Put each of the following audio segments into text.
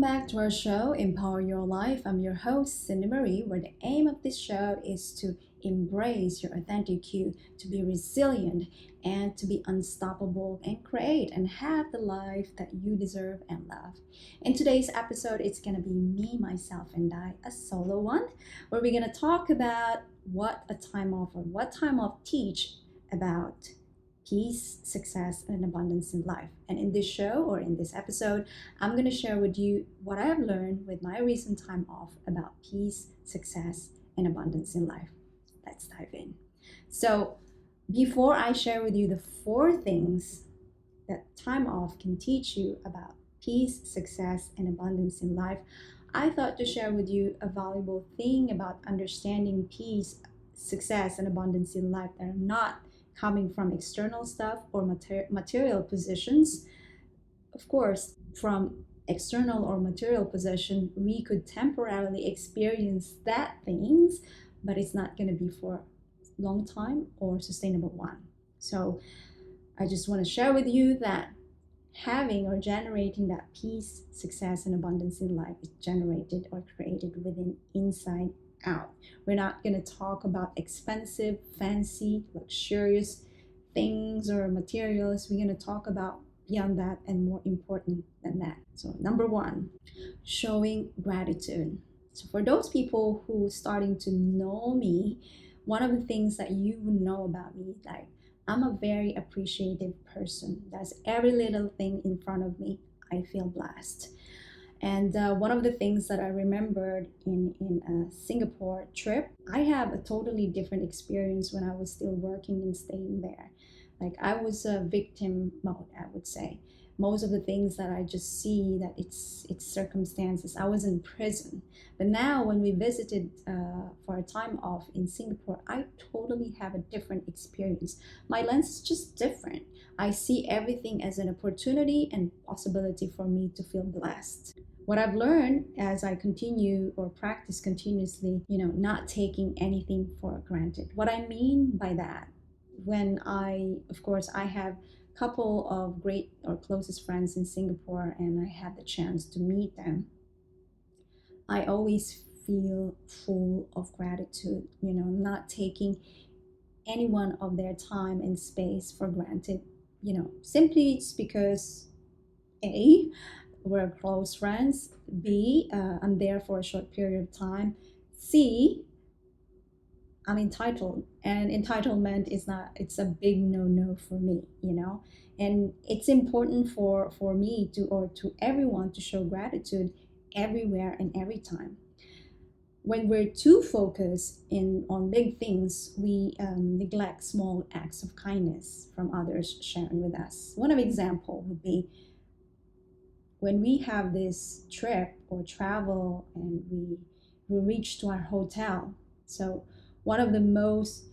back to our show, Empower Your Life. I'm your host, Cindy Marie, where the aim of this show is to embrace your authentic you, to be resilient, and to be unstoppable and create and have the life that you deserve and love. In today's episode, it's going to be me, myself, and I, a solo one, where we're going to talk about what time off teach about peace, success, and abundance in life. And in this show or in this episode, I'm going to share with you what I have learned with my recent time off about peace, success, and abundance in life. Let's dive in. So, before I share with you the 4 things that time off can teach you about peace, success, and abundance in life, I thought to share with you a valuable thing about understanding peace, success, and abundance in life that are not coming from external stuff or material positions. Of course, from external or material possession, we could temporarily experience that things, but it's not going to be for a long time or sustainable one. So I just want to share with you that having or generating that peace, success, and abundance in life is generated or created within inside out. We're not going to talk about expensive, fancy, luxurious things or materials. We're going to talk about beyond that and more important than that. So number 1, showing gratitude. So for those people who starting to know me, one of the things that you would know about me, like I'm a very appreciative person. That's every little thing in front of me, I feel blessed. And one of the things that I remembered in a Singapore trip, I have a totally different experience when I was still working and staying there. Like I was a victim mode, I would say. Most of the things that I just see that it's circumstances. I was in prison. But now when we visited for a time off in Singapore, I totally have a different experience. My lens is just different. I see everything as an opportunity and possibility for me to feel blessed. What I've learned as I continue or practice continuously, not taking anything for granted. What I mean by that, when I have a couple of great or closest friends in Singapore and I had the chance to meet them, I always feel full of gratitude, not taking any one of their time and space for granted, simply it's because A, we're close friends, B, I'm there for a short period of time, C, I'm entitled, and entitlement it's a big no for me, and it's important for me to everyone to show gratitude everywhere and every time. When we're too focused on big things, we neglect small acts of kindness from others sharing with us. One of example would be when we have this trip or travel and we reach to our hotel. So one of the most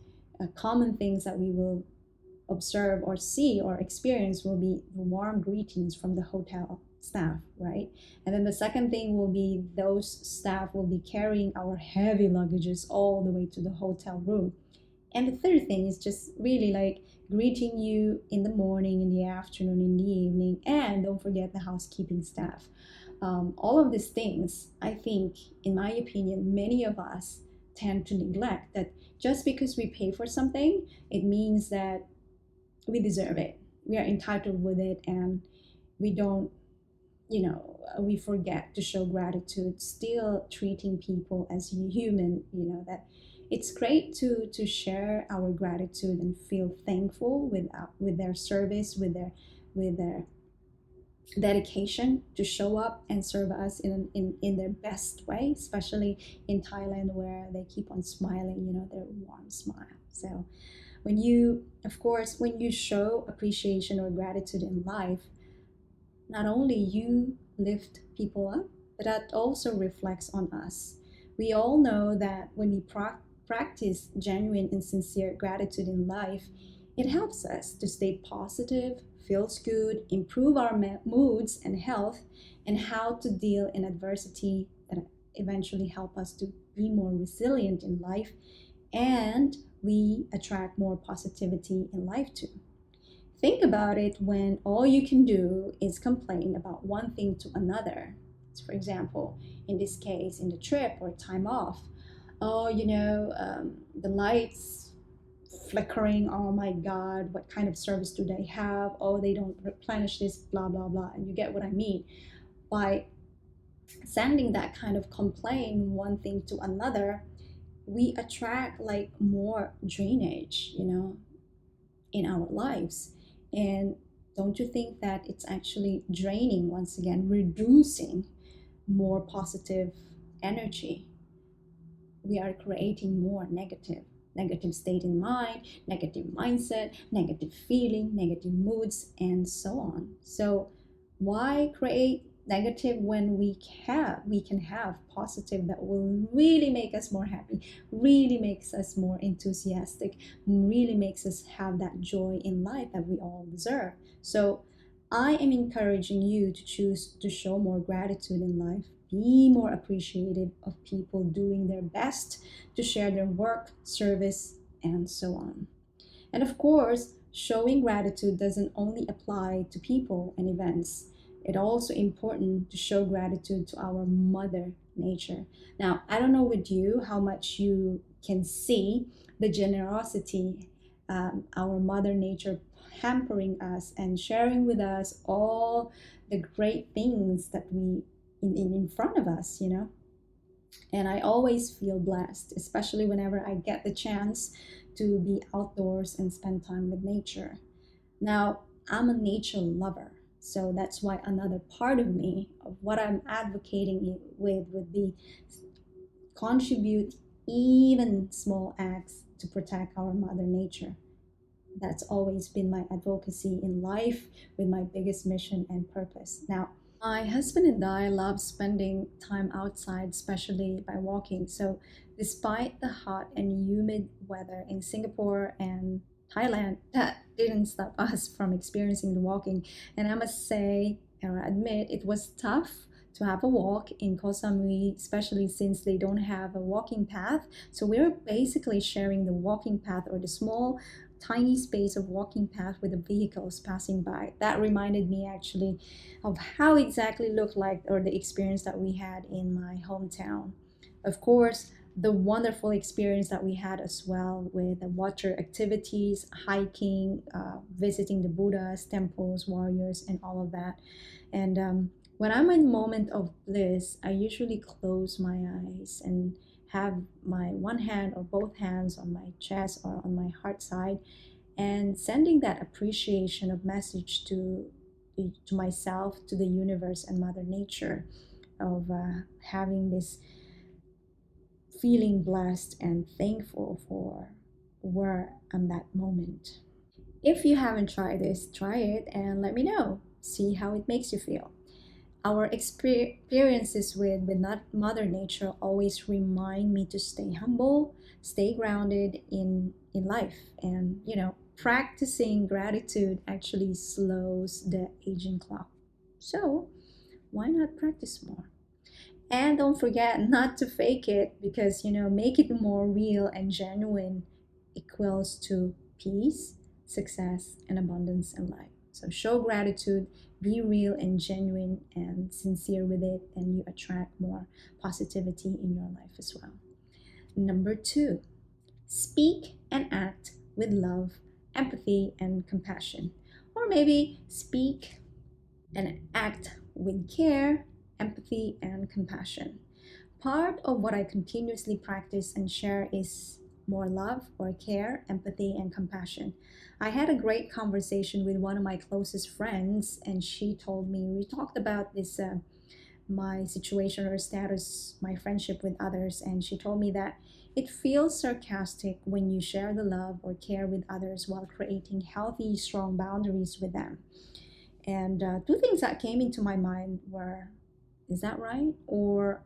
common things that we will observe or see or experience will be warm greetings from the hotel staff, right? And then the second thing will be those staff will be carrying our heavy luggages all the way to the hotel room. And the third thing is just really like greeting you in the morning, in the afternoon, in the evening, and don't forget the housekeeping staff. All of these things, I think, in my opinion, many of us tend to neglect that just because we pay for something, it means that we deserve it. We are entitled with it, and we don't, we forget to show gratitude, still treating people as human, that it's great to share our gratitude and feel thankful with their service, with their dedication to show up and serve us in their best way, especially in Thailand where they keep on smiling, their warm smile. So when you show appreciation or gratitude in life, not only you lift people up, but that also reflects on us. We all know that when we practice genuine and sincere gratitude in life, it helps us to stay positive, feels good, improve our moods and health, and how to deal in adversity that eventually help us to be more resilient in life, and we attract more positivity in life too. Think about it when all you can do is complain about one thing to another. So for example, in this case, in the trip or time off, oh, the lights flickering. Oh my God, what kind of service do they have? Oh, they don't replenish this, blah, blah, blah. And you get what I mean. By sending that kind of complaint one thing to another, we attract like more drainage, in our lives. And don't you think that it's actually draining, once again, reducing more positive energy? We are creating more negative state in mind, negative mindset, negative feeling, negative moods, and so on. So why create negative when we can have positive that will really make us more happy, really makes us more enthusiastic, really makes us have that joy in life that we all deserve. So I am encouraging you to choose to show more gratitude in life. Be more appreciative of people doing their best to share their work, service, and so on. And of course, showing gratitude doesn't only apply to people and events. It's also important to show gratitude to our mother nature. Now, I don't know with you how much you can see the generosity, our mother nature hampering us and sharing with us all the great things that we in front of us. And I always feel blessed, especially whenever I get the chance to be outdoors and spend time with nature. Now, I'm a nature lover, so that's why another part of me, of what I'm advocating with, would be contribute even small acts to protect our mother nature. That's always been my advocacy in life, with my biggest mission and purpose. Now, my husband and I love spending time outside, especially by walking. So, despite the hot and humid weather in Singapore and Thailand, that didn't stop us from experiencing the walking. And I must say, or admit, it was tough to have a walk in Koh Samui, especially since they don't have a walking path. So, we're basically sharing the walking path, or the small tiny space of walking path with the vehicles passing by. That reminded me actually of how exactly looked like, or the experience that we had in my hometown. Of course, the wonderful experience that we had as well with the water activities, hiking, visiting the Buddhas, temples, warriors, and all of that. And when I'm in moment of bliss, I usually close my eyes and have my one hand or both hands on my chest or on my heart side, and sending that appreciation of message to myself, to the universe and mother nature, of having this feeling blessed and thankful for where I'm that moment. If you haven't tried this, try it and let me know. See how it makes you feel. Our experiences with Mother Nature always remind me to stay humble, stay grounded in life. And, practicing gratitude actually slows the aging clock. So, why not practice more? And don't forget not to fake it, because, make it more real and genuine equals to peace, success, and abundance in life. So show gratitude, be real and genuine and sincere with it, and you attract more positivity in your life as well. Number two, speak and act with love, empathy, and compassion. Or maybe speak and act with care, empathy, and compassion. Part of what I continuously practice and share is more love or care, empathy, and compassion. I had a great conversation with one of my closest friends, and she told me, we talked about this, my situation or status, my friendship with others, and she told me that it feels sarcastic when you share the love or care with others while creating healthy, strong boundaries with them. And two things that came into my mind were, is that right? Or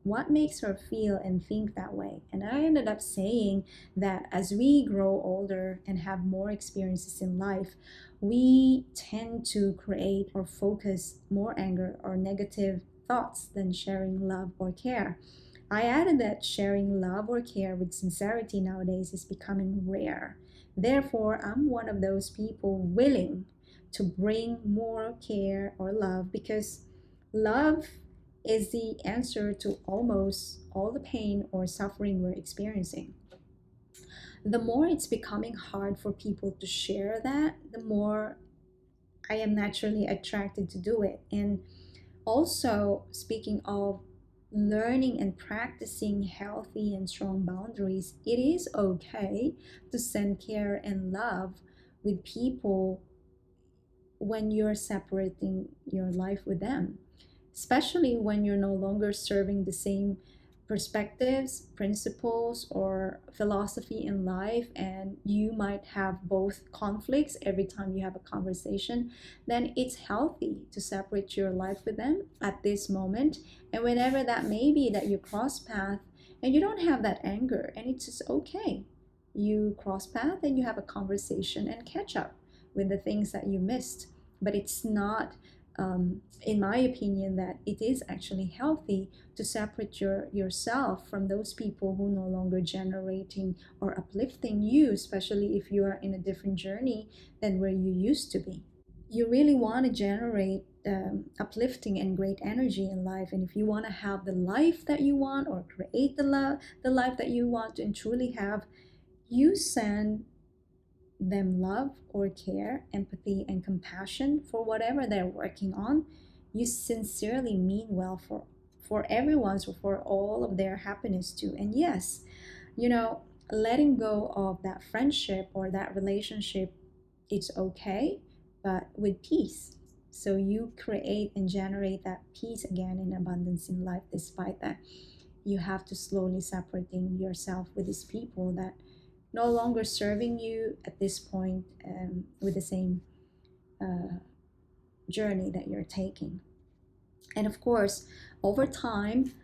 what makes her feel and think that way? And I ended up saying that as we grow older and have more experiences in life, we tend to create or focus more anger or negative thoughts than sharing love or care. I added that sharing love or care with sincerity nowadays is becoming rare. Therefore, I'm one of those people willing to bring more care or love, because love is the answer to almost all the pain or suffering we're experiencing. The more it's becoming hard for people to share that, the more I am naturally attracted to do it. And also, speaking of learning and practicing healthy and strong boundaries, it is okay to send care and love with people when you're separating your life with them, especially when you're no longer serving the same perspectives, principles, or philosophy in life, and you might have both conflicts every time you have a conversation. Then it's healthy to separate your life with them at this moment. And whenever that may be that you cross path and you don't have that anger, and it's just okay. You cross path and you have a conversation and catch up with the things that you missed. But it's not, in my opinion, that it is actually healthy to separate yourself from those people who no longer generating or uplifting you, especially if you are in a different journey than where you used to be. You really want to generate uplifting and great energy in life, and if you want to have the life that you want or create the life that you want and truly have, you send them love or care, empathy, and compassion for whatever they're working on. You sincerely mean well for everyone's or for all of their happiness too. And yes, you know, letting go of that friendship or that relationship, it's okay, but with peace. So you create and generate that peace again in abundance in life. Despite that, you have to slowly separating yourself with these people that no longer serving you at this point, with the same uh, journey that you're taking. And of course, over time,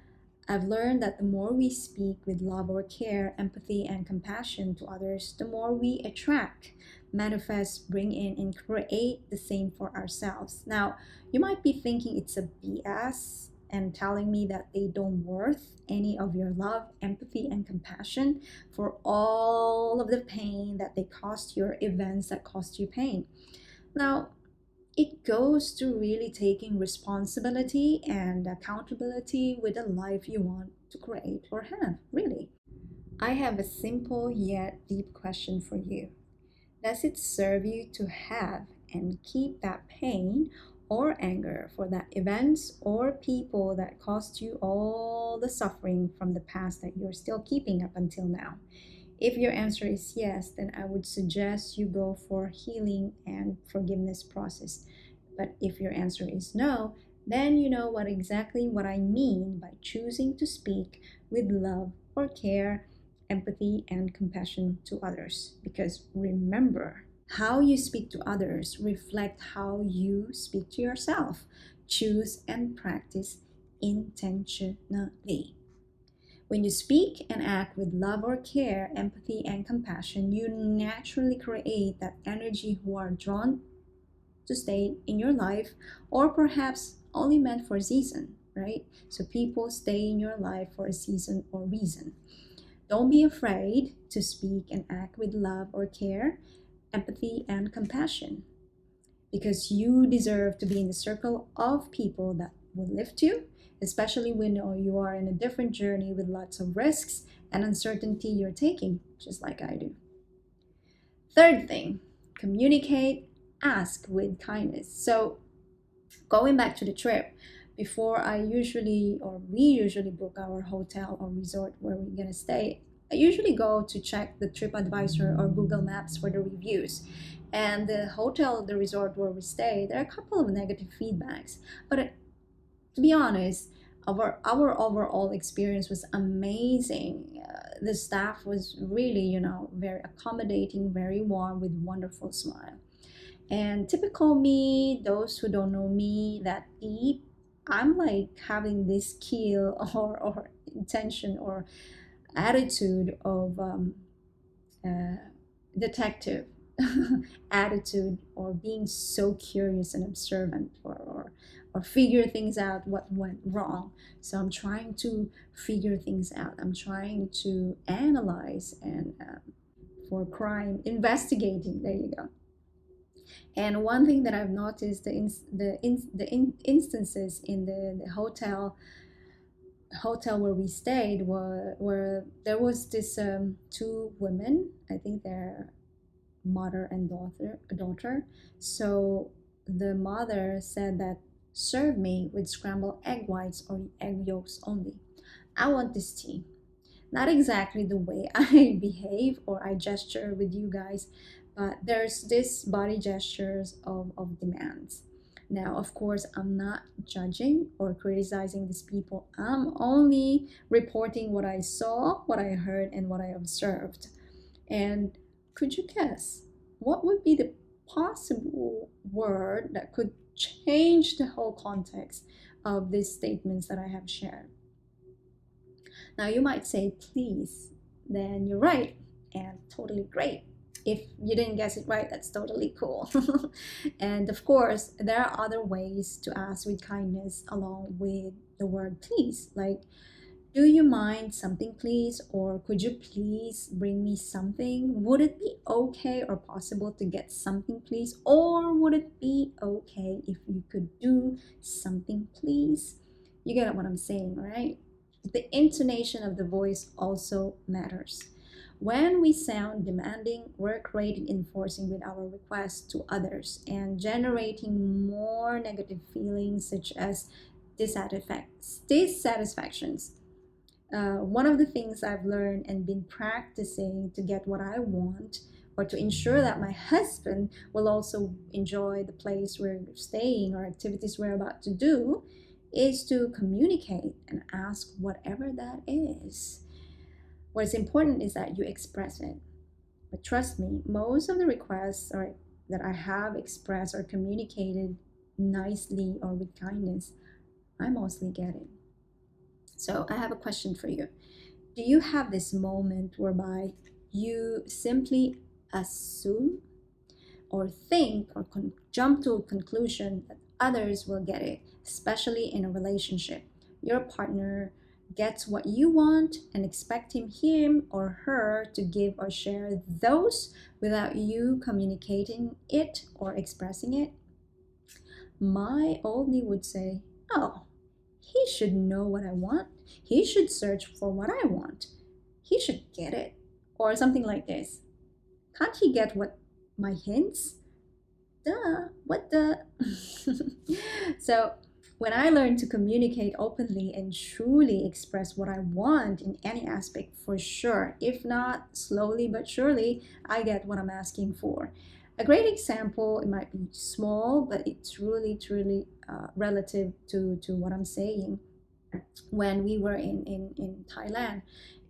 I've learned that the more we speak with love or care, empathy, and compassion to others, the more we attract, manifest, bring in, and create the same for ourselves. Now, you might be thinking it's a BS and telling me that they don't worth any of your love, empathy, and compassion for all of the pain that they cost you or events that cost you pain. Now, it goes to really taking responsibility and accountability with the life you want to create or have, really. I have a simple yet deep question for you. Does it serve you to have and keep that pain or anger for that events or people that caused you all the suffering from the past that you're still keeping up until now? If your answer is yes, then I would suggest you go for healing and forgiveness process. But if your answer is no, then you know what I mean by choosing to speak with love or care, empathy, and compassion to others. Because remember, how you speak to others reflect how you speak to yourself. Choose and practice intentionally. When you speak and act with love or care, empathy, and compassion, you naturally create that energy who are drawn to stay in your life, or perhaps only meant for a season, right? So people stay in your life for a season or reason. Don't be afraid to speak and act with love or care, empathy, and compassion, because you deserve to be in the circle of people that will lift you, especially when you are in a different journey with lots of risks and uncertainty you're taking, just like I do. Third thing, communicate, ask with kindness. So, going back to the trip, before we usually book our hotel or resort where we're gonna stay, I usually go to check the TripAdvisor or Google Maps for the reviews. And the hotel, the resort where we stay, there are a couple of negative feedbacks. But to be honest, our overall experience was amazing. The staff was really, very accommodating, very warm, with wonderful smile. And typical me, those who don't know me that deep, I'm like having this skill or intention or attitude of uh, detective attitude, or being so curious and observant, or figure things out what went wrong. So I'm trying to figure things out. I'm trying to analyze and for crime investigating. There you go. And one thing that I've noticed, instances in the hotel where we stayed, where there was this two women. I think they're mother and daughter. So the mother said that, serve me with scrambled egg whites or egg yolks only. I want this tea. Not exactly the way I behave or I gesture with you guys, but there's this body gestures of demands. Now, of course, I'm not judging or criticizing these people. I'm only reporting what I saw, what I heard, and what I observed. And could you guess what would be the possible word that could change the whole context of these statements that I have shared? Now, you might say, please, then you're right, and totally great. If you didn't guess it right, that's totally cool. And of course, there are other ways to ask with kindness along with the word please, like, do you mind something, please? Or could you please bring me something? Would it be okay or possible to get something, please? Or would it be okay if you could do something, please? You get what I'm saying, right? The intonation of the voice also matters. When we sound demanding, we're creating enforcing with our requests to others and generating more negative feelings such as dissatisfactions. One of the things I've learned and been practicing to get what I want, or to ensure that my husband will also enjoy the place we're staying or activities we're about to do, is to communicate and ask whatever that is. What's important is that you express it. But trust me, most of the requests or that I have expressed or communicated nicely or with kindness, I mostly get it. So I have a question for you. Do you have this moment whereby you simply assume or think or jump to a conclusion that others will get it, especially in a relationship? Your partner gets what you want and expecting him or her to give or share those without you communicating it or expressing it? My old me would say, oh, he should know what I want. He should search for what I want. He should get it. Or something like this. Can't he get what my hints? Duh, what the? So, when I learn to communicate openly and truly express what I want in any aspect, for sure, if not slowly but surely, I get what I'm asking for. A great example, it might be small, but it's really, truly relative to what I'm saying. When we were in Thailand,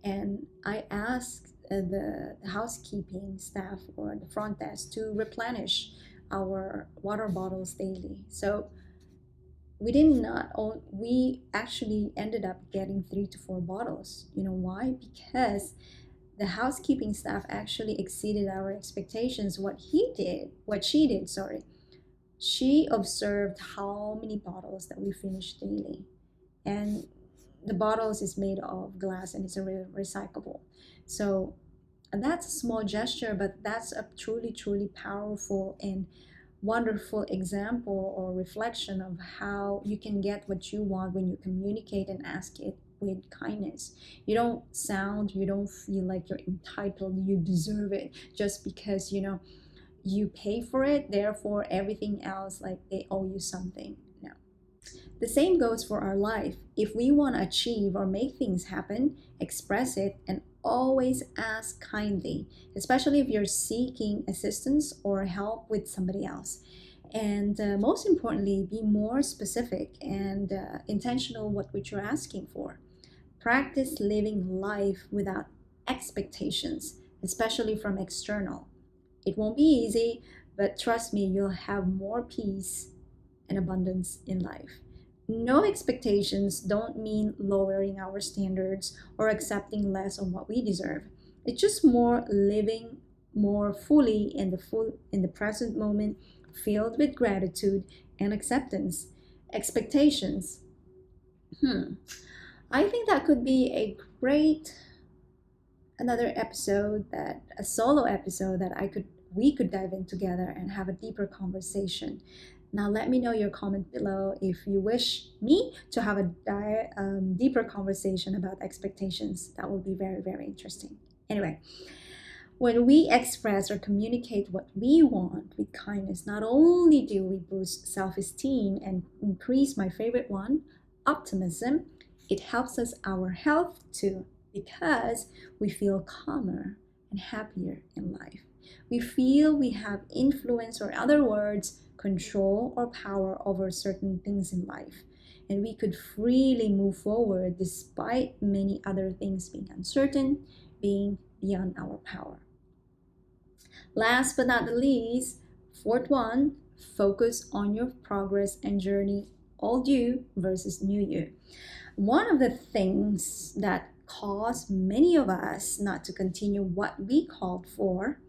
and I asked the housekeeping staff or the front desk to replenish our water bottles daily. So we did not own, we actually ended up getting 3 to 4 bottles. You know why? Because the housekeeping staff actually exceeded our expectations. What she did, sorry, she observed how many bottles that we finished daily. And the bottles is made of glass and it's a recyclable. So that's a small gesture, but that's a truly powerful and wonderful example or reflection of how you can get what you want when you communicate and ask it with kindness. You don't feel like you're entitled, you deserve it just because you pay for it, therefore everything else, like, they owe you something. No. The same goes for our life. If we want to achieve or make things happen, express it and always ask kindly, especially if you're seeking assistance or help with somebody else. And most importantly, be more specific and intentional what you're asking for. Practice living life without expectations, especially from external. It won't be easy, but trust me, you'll have more peace and abundance in life. No expectations don't mean lowering our standards or accepting less of what we deserve. It's just more living more fully in the present moment, filled with gratitude and acceptance. Expectations. I think that could be a great another episode, that a solo episode that I could we could dive in together and have a deeper conversation. Now, let me know your comment below if you wish me to have a deeper conversation about expectations. That would be very, very interesting. Anyway, when we express or communicate what we want with kindness, not only do we boost self esteem and increase my favorite one, optimism, it helps us our health too because we feel calmer and happier in life. We feel we have influence, or other words, control or power over certain things in life. And we could freely move forward despite many other things being uncertain, being beyond our power. Last but not the least, fourth one, focus on your progress and journey, old you versus new you. One of the things that cause many of us not to continue what we called for,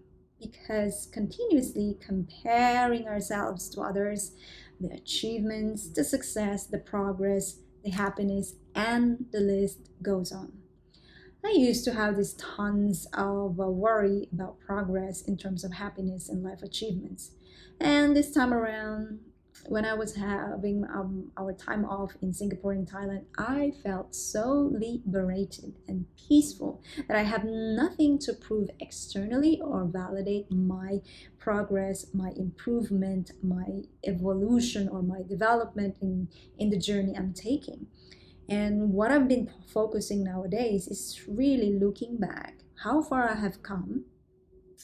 because continuously comparing ourselves to others, the achievements, the success, the progress, the happiness, and the list goes on. I used to have this tons of worry about progress in terms of happiness and life achievements. And this time around, when I was having our time off in Singapore and Thailand, I felt so liberated and peaceful that I have nothing to prove externally or validate my progress, my improvement, my evolution, or my development in the journey I'm taking. And what I've been focusing nowadays is really looking back how far I have come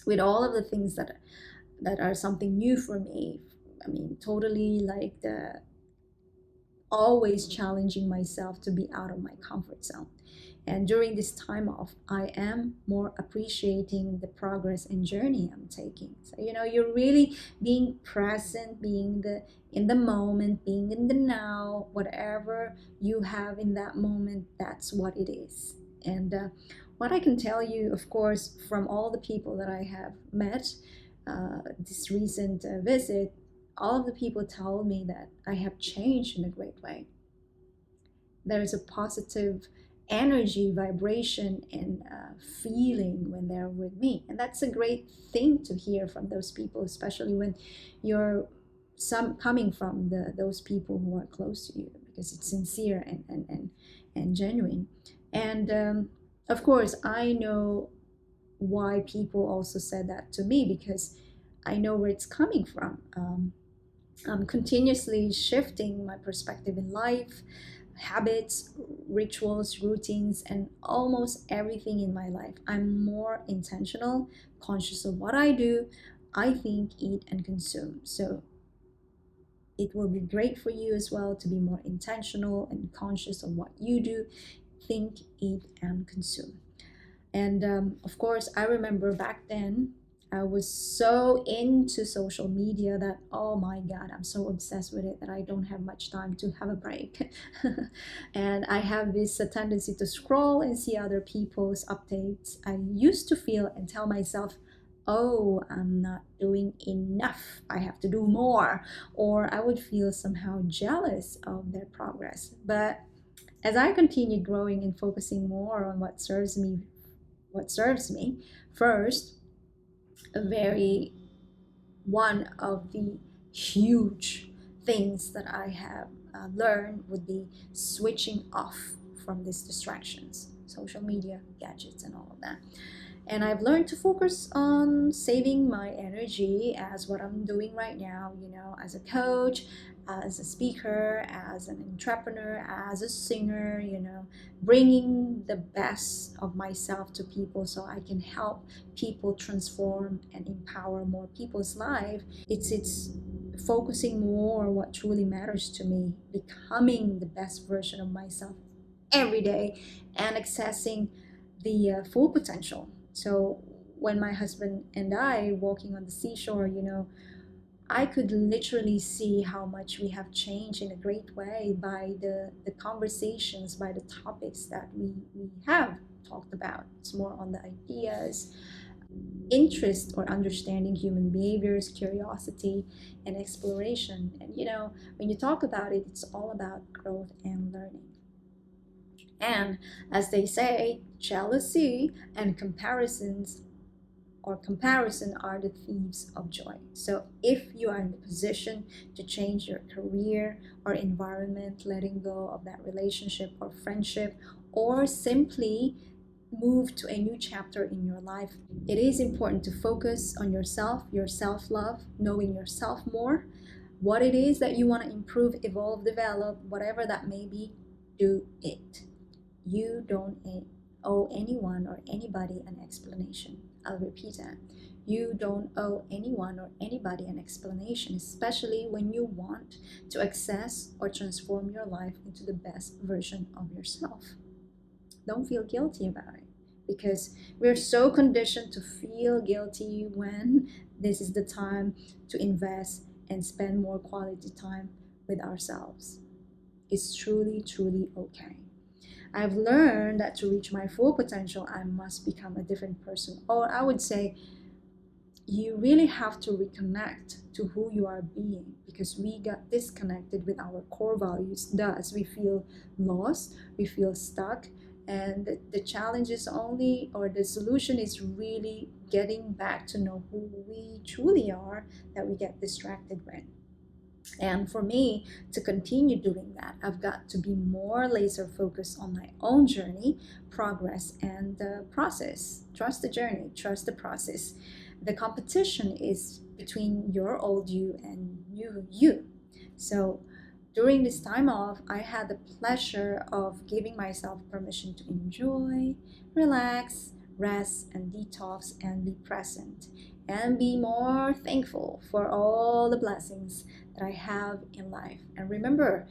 with all of the things that are something new for me. I mean, totally like the always challenging myself to be out of my comfort zone. And during this time off, I am more appreciating the progress and journey I'm taking. So, you're really being present, being in the moment, being in the now, whatever you have in that moment, that's what it is. And what I can tell you, of course, from all the people that I have met this recent visit, all of the people told me that I have changed in a great way. There's a positive energy, vibration, and feeling when they're with me. And that's a great thing to hear from those people, especially when you're coming from those people who are close to you, because it's sincere and genuine. And of course, I know why people also said that to me, because I know where it's coming from. I'm continuously shifting my perspective in life, habits, rituals, routines, and almost everything in my life. I'm more intentional, conscious of what I do, I think, eat, and consume. So it will be great for you as well to be more intentional and conscious of what you do, think, eat, and consume. And of course, I remember back then I was so into social media that, oh my God, I'm so obsessed with it that I don't have much time to have a break. And I have this tendency to scroll and see other people's updates. I used to feel and tell myself, oh, I'm not doing enough, I have to do more. Or I would feel somehow jealous of their progress. But as I continued growing and focusing more on what serves me first, a very one of the huge things that I have learned would be switching off from these distractions, social media, gadgets, and all of that. And I've learned to focus on saving my energy, as what I'm doing right now, as a coach, as a speaker, as an entrepreneur, as a singer, bringing the best of myself to people so I can help people transform and empower more people's life. It's focusing more on what truly matters to me, becoming the best version of myself every day, and accessing the full potential. So when my husband and I walking on the seashore, I could literally see how much we have changed in a great way by the conversations, by the topics that we have talked about. It's more on the ideas, interest, or understanding human behaviors, curiosity, and exploration. And when you talk about it, it's all about growth and learning. And as they say, jealousy and comparisons or comparison are the thieves of joy. So if you are in the position to change your career or environment, letting go of that relationship or friendship, or simply move to a new chapter in your life, it is important to focus on yourself, your self-love, knowing yourself more, what it is that you want to improve, evolve, develop, whatever that may be. Do it. You don't owe anyone or anybody an explanation. I'll repeat that. You don't owe anyone or anybody an explanation, especially when you want to access or transform your life into the best version of yourself. Don't feel guilty about it, because we're so conditioned to feel guilty when this is the time to invest and spend more quality time with ourselves. It's truly, truly okay. I've learned that to reach my full potential, I must become a different person. Or I would say, you really have to reconnect to who you are being, because we got disconnected with our core values. Thus, we feel lost, we feel stuck, and the challenge is only, or the solution is really getting back to know who we truly are, that we get distracted with. And for me to continue doing that, I've got to be more laser focused on my own journey, progress, and the process. Trust the journey, trust the process. The competition is between your old you and you. So during this time off, I had the pleasure of giving myself permission to enjoy, relax, rest, and detox, and be present, and be more thankful for all the blessings that I have in life. And remember,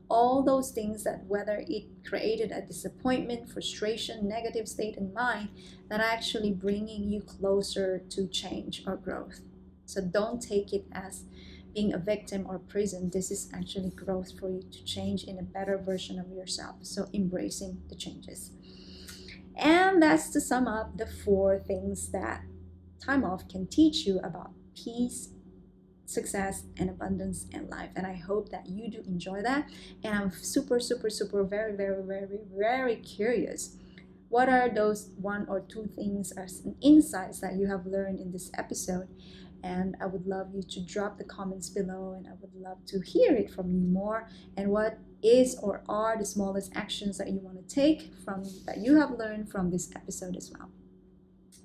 all those things that, whether it created a disappointment, frustration, negative state in mind, that are actually bringing you closer to change or growth. So don't take it as being a victim or prison. This is actually growth for you to change in a better version of yourself. So embracing the changes. And that's to sum up the 4 things that time off can teach you about peace, success, and abundance in life. And I hope that you do enjoy that. And I'm super, very, very, very, very curious. What are those 1 or 2 things or insights that you have learned in this episode? And I would love you to drop the comments below, and I would love to hear it from you more. And what is or are the smallest actions that you want to take from that you have learned from this episode as well.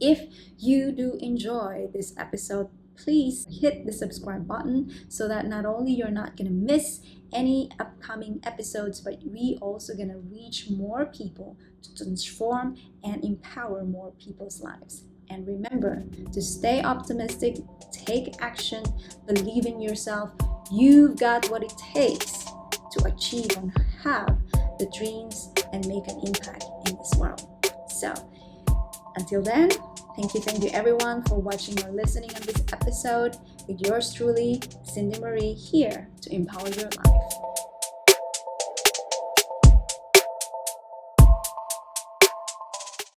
If you do enjoy this episode, please hit the subscribe button, so that not only you're not going to miss any upcoming episodes, but we also going to reach more people to transform and empower more people's lives. And remember to stay optimistic, take action, believe in yourself. You've got what it takes to achieve and have the dreams and make an impact in this world. So until then, thank you everyone for watching or listening on this episode with yours truly, Cindy Marie, here to empower your life.